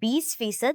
20%